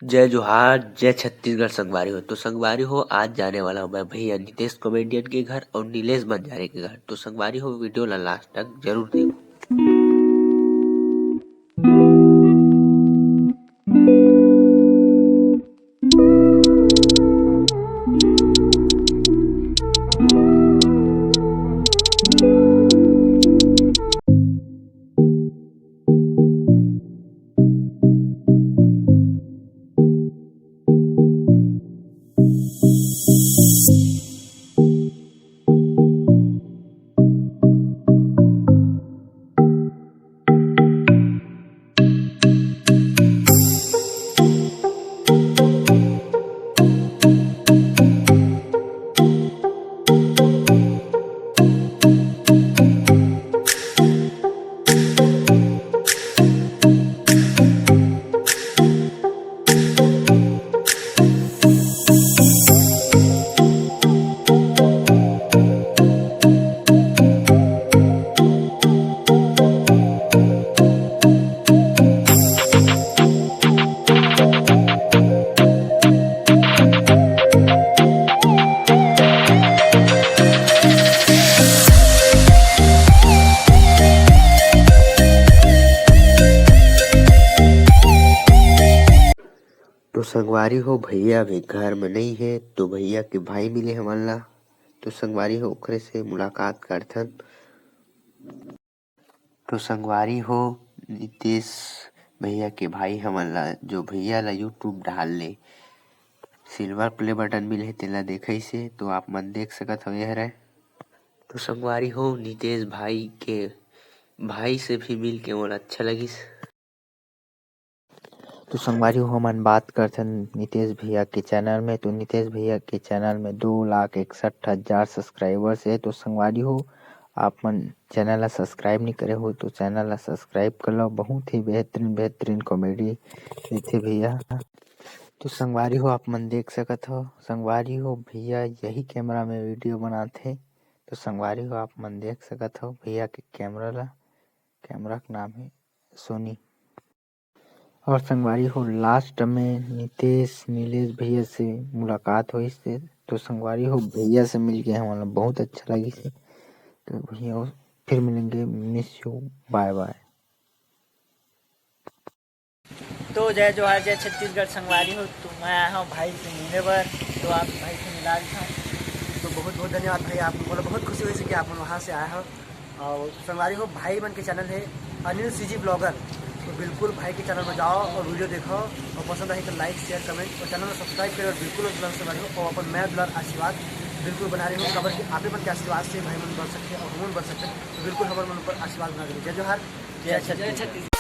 जय जोहार, जय छत्तीसगढ़ संगवारी हो। तो संगवारी हो, आज जाने वाला हूँ मैं भैया नितेश कॉमेडियन के घर और नीलेश बंजारे के घर। तो संगवारी हो, वीडियो ला लास्ट तक जरूर देखो। तो संगवारी हो, भैया अभी घर में नहीं है, तो भैया के भाई मिले हमन ला। तो संगवारी हो, ओकरे से मुलाकात करथन। तो संगवारी हो, नितेश भैया के भाई हमन ला, जो भैया ला यूट्यूब डाल ले सिल्वर प्ले बटन मिले तेला देखई से, तो आप मन देख सकत हवे हरे। तो संगवारी हो, नितेश भाई के भाई से भी मिल के मोला अच्छा लगिस। तो संगवारी हो, हमन बात करथन नितेश भैया के चैनल में। तो नितेश भैया के चैनल में 2,61,000 सब्सक्राइबर्स है। तो संगवारी हो, आप मन चैनल ला सब्सक्राइब नहीं करे हो तो चैनल ला सब्सक्राइब कर लो। बहुत ही बेहतरीन कॉमेडी देथे भैया। तो संगवारी हो, आप मन देख सकत हो। संगवारी हो, भैया यही कैमरा में वीडियो बनाथे। तो संगवारी हो, आप मन देख सकत हो भैया के कैमरा ला। कैमरा का नाम है सोनी। और संगवारी हो, लास्ट में नीलेश भैया से मुलाकात हुई से। तो संगवारी हो, भैया से मिल के हमारा बहुत अच्छा लगी से। तो भैया फिर मिलेंगे, मिस यू, बाय बाय। तो जय जोहार, जय छत्तीसगढ़ संगवारी हो। तो मैं आया हूँ भाई से मिलने पर, तो आप भाई से मिला था। तो बहुत बहुत धन्यवाद भाई, आप बोला बहुत खुशी हुई कि आप वहाँ से आए हो। और संगवारी हो, भाई मन के चैनल है अनिल सीजी ब्लॉगर। तो बिल्कुल भाई के चैनल में जाओ और वीडियो देखो, और पसंद आई तो लाइक शेयर कमेंट और चैनल में सब्सक्राइब करो। और बिल्कुल संगवारी हो, और अपन मैं दुलार आशीर्वाद बिल्कुल बना रही हूँ। खबर कि आप मन के आशीर्वाद से भाई मन बढ़ सकते हैं और हम बढ़ सकते हैं। तो बिल्कुल हमारे मन पर आशीर्वाद बना देंगे। जय जोहार, जय छत्तीसगढ़।